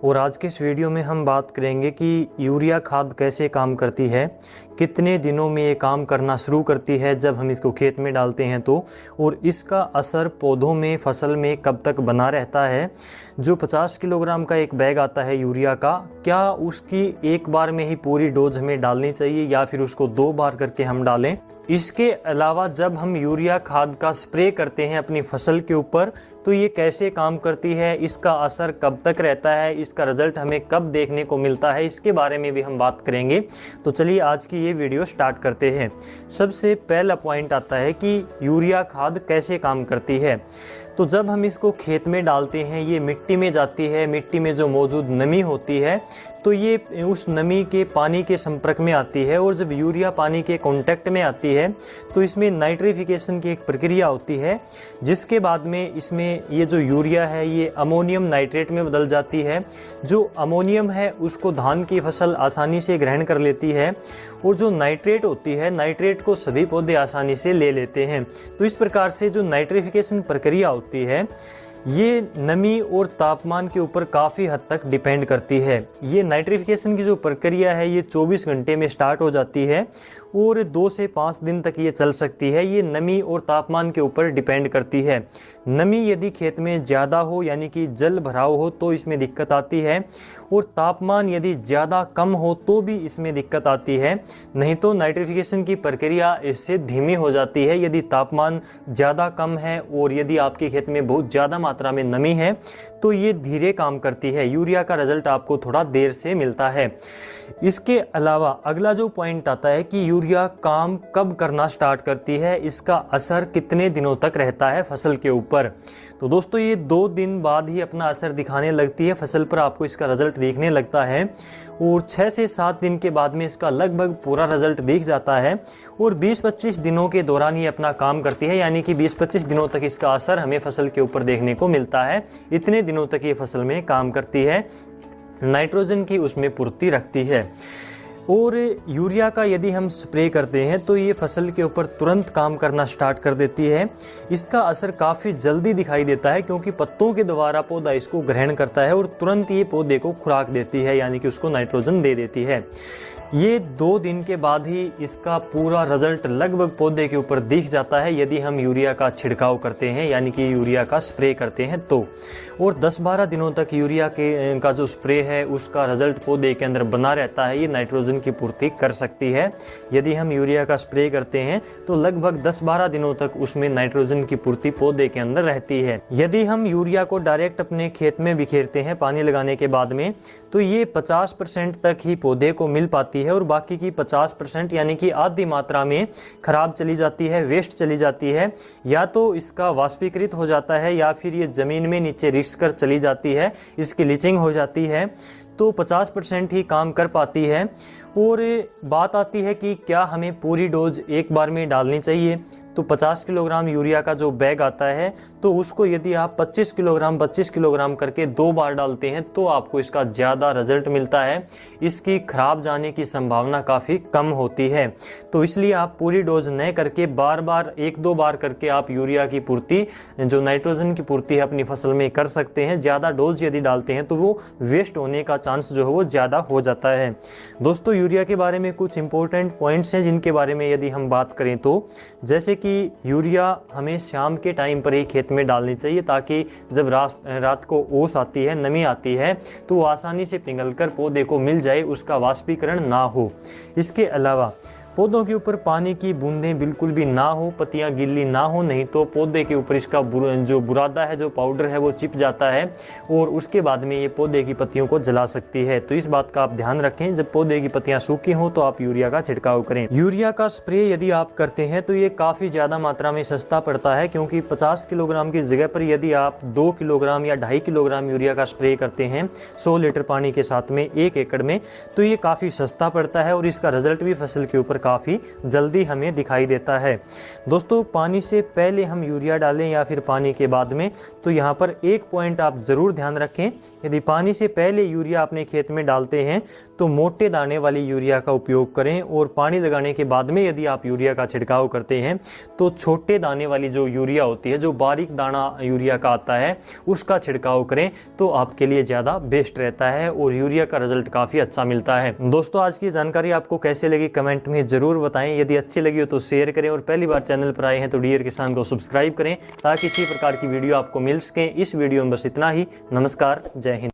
और आज के इस वीडियो में हम बात करेंगे कि यूरिया खाद कैसे काम करती है, कितने दिनों में ये काम करना शुरू करती है जब हम इसको खेत में डालते हैं तो, और इसका असर पौधों में, फसल में कब तक बना रहता है। जो 50 किलोग्राम का एक बैग आता है यूरिया का, क्या उसकी एक बार में ही पूरी डोज हमें डालनी चाहिए या फिर उसको 2 बार करके हम डालें। इसके अलावा जब हम यूरिया खाद का स्प्रे करते हैं अपनी फसल के ऊपर तो ये कैसे काम करती है, इसका असर कब तक रहता है, इसका रिजल्ट हमें कब देखने को मिलता है, इसके बारे में भी हम बात करेंगे। तो चलिए आज की ये वीडियो स्टार्ट करते हैं। सबसे पहला पॉइंट आता है कि यूरिया खाद कैसे काम करती है। तो जब हम इसको खेत में डालते हैं ये मिट्टी में जाती है, मिट्टी में जो मौजूद नमी होती है तो ये उस नमी के पानी के संपर्क में आती है, और जब यूरिया पानी के कांटेक्ट में आती है तो इसमें नाइट्रिफिकेशन की एक प्रक्रिया होती है, जिसके बाद में इसमें ये जो यूरिया है ये अमोनियम नाइट्रेट में बदल जाती है। जो अमोनियम है उसको धान की फसल आसानी से ग्रहण कर लेती है, और जो नाइट्रेट होती है, नाइट्रेट को सभी पौधे आसानी से ले लेते हैं। तो इस प्रकार से जो नाइट्रिफिकेशन प्रक्रिया होती है ये नमी और तापमान के ऊपर काफ़ी हद तक डिपेंड करती है। ये नाइट्रिफिकेशन की जो प्रक्रिया है ये 24 घंटे में स्टार्ट हो जाती है और 2 से 5 दिन तक ये चल सकती है। ये नमी और तापमान के ऊपर डिपेंड करती है। नमी यदि खेत में ज़्यादा हो यानी कि जल भराव हो तो इसमें दिक्कत आती है, और तापमान यदि ज़्यादा कम हो तो भी इसमें दिक्कत आती है। नहीं तो नाइट्रिफिकेशन की प्रक्रिया इससे धीमी हो जाती है। यदि तापमान ज़्यादा कम है और यदि आपके खेत में बहुत ज़्यादा मात्रा में नमी है तो ये धीरे काम करती है। यूरिया का रिजल्ट आपको थोड़ा देर से मिलता है। इसके अलावा अगला जो पॉइंट आता है कि यूरिया काम कब करना स्टार्ट करती है, इसका असर कितने दिनों तक रहता है फसल के ऊपर। तो दोस्तों ये 2 दिन बाद ही अपना असर दिखाने लगती है, फसल पर आपको इसका रिजल्ट दिखने लगता है, और 6 से 7 दिन के बाद में इसका लगभग पूरा रिजल्ट दिख जाता है, और 20-25 दिनों के दौरान ये अपना काम करती है, यानी कि 20-25 दिनों तक इसका असर हमें फसल के ऊपर देखने को मिलता है। इतने दिनों तक ये फसल में काम करती है, नाइट्रोजन की उसमें पूर्ति रखती है। और यूरिया का यदि हम स्प्रे करते हैं तो ये फसल के ऊपर तुरंत काम करना स्टार्ट कर देती है। इसका असर काफ़ी जल्दी दिखाई देता है क्योंकि पत्तों के द्वारा पौधा इसको ग्रहण करता है और तुरंत ये पौधे को खुराक देती है, यानी कि उसको नाइट्रोजन दे देती है। ये 2 दिन के बाद ही इसका पूरा रिजल्ट लगभग पौधे के ऊपर दिख जाता है यदि हम यूरिया का छिड़काव करते हैं, यानी कि यूरिया का स्प्रे करते हैं तो। और 10-12 दिनों तक यूरिया का जो स्प्रे है उसका रिजल्ट पौधे के अंदर बना रहता है। ये नाइट्रोजन की पूर्ति कर सकती है। यदि हम यूरिया का स्प्रे करते हैं तो लगभग 10-12 दिनों तक उसमें नाइट्रोजन की पूर्ति पौधे के अंदर रहती है। यदि हम यूरिया को डायरेक्ट अपने खेत में बिखेरते हैं पानी लगाने के बाद में तो ये 50% तक ही पौधे को मिल पाती है, और बाकी की 50% यानी कि आधी मात्रा में खराब चली जाती है, वेस्ट चली जाती है। या तो इसका वाष्पीकृत हो जाता है या फिर ये ज़मीन में नीचे रिस कर चली जाती है, इसकी लीचिंग हो जाती है। तो 50% ही काम कर पाती है। और बात आती है कि क्या हमें पूरी डोज एक बार में डालनी चाहिए। तो 50 किलोग्राम यूरिया का जो बैग आता है तो उसको यदि आप 25 किलोग्राम करके 2 बार डालते हैं तो आपको इसका ज़्यादा रिजल्ट मिलता है। इसकी खराब जाने की संभावना काफ़ी कम होती है। तो इसलिए आप पूरी डोज न करके बार बार 1-2 बार करके आप यूरिया की पूर्ति, जो नाइट्रोजन की पूर्ति है, अपनी फसल में कर सकते हैं। ज़्यादा डोज यदि डालते हैं तो वो वेस्ट होने का चांस जो है वो ज़्यादा हो जाता है। दोस्तों यूरिया के बारे में कुछ इंपॉर्टेंट पॉइंट्स हैं जिनके बारे में यदि हम बात करें तो, जैसे कि यूरिया हमें शाम के टाइम पर ही खेत में डालनी चाहिए ताकि जब रात को ओस आती है, नमी आती है, तो वो आसानी से पिघलकर पौधे को मिल जाए, उसका वाष्पीकरण ना हो। इसके अलावा पौधों के ऊपर पानी की बूंदें बिल्कुल भी ना हो, पत्तियां गीली ना हो, नहीं तो पौधे के ऊपर इसका जो बुरादा है, जो पाउडर है, वो चिप जाता है और उसके बाद में ये पौधे की पत्तियों को जला सकती है। तो इस बात का आप ध्यान रखें। जब पौधे की पत्तियां सूखी हों तो आप यूरिया का छिड़काव करें। यूरिया का स्प्रे यदि आप करते हैं तो ये काफ़ी ज़्यादा मात्रा में सस्ता पड़ता है, क्योंकि 50 किलोग्राम की जगह पर यदि आप 2 किलोग्राम या 2.5 किलोग्राम यूरिया का स्प्रे करते हैं 100 लीटर पानी के साथ में 1 एकड़ में, तो ये काफ़ी सस्ता पड़ता है और इसका रिजल्ट भी फसल के ऊपर काफ़ी जल्दी हमें दिखाई देता है। दोस्तों, पानी से पहले हम यूरिया डालें या फिर पानी के बाद में, तो यहाँ पर एक पॉइंट आप ज़रूर ध्यान रखें। यदि पानी से पहले यूरिया अपने खेत में डालते हैं तो मोटे दाने वाली यूरिया का उपयोग करें, और पानी लगाने के बाद में यदि आप यूरिया का छिड़काव करते हैं तो छोटे दाने वाली जो यूरिया होती है, जो बारीक दाना यूरिया का आता है, उसका छिड़काव करें तो आपके लिए ज़्यादा बेस्ट रहता है और यूरिया का रिजल्ट काफ़ी अच्छा मिलता है। दोस्तों, आज की जानकारी आपको कैसे लगी कमेंट में ज़रूर बताएं। यदि अच्छी लगी हो तो शेयर करें, और पहली बार चैनल पर आए हैं तो डियर किसान को सब्सक्राइब करें ताकि इसी प्रकार की वीडियो आपको मिल सके। इस वीडियो में बस इतना ही। नमस्कार, जय हिंद।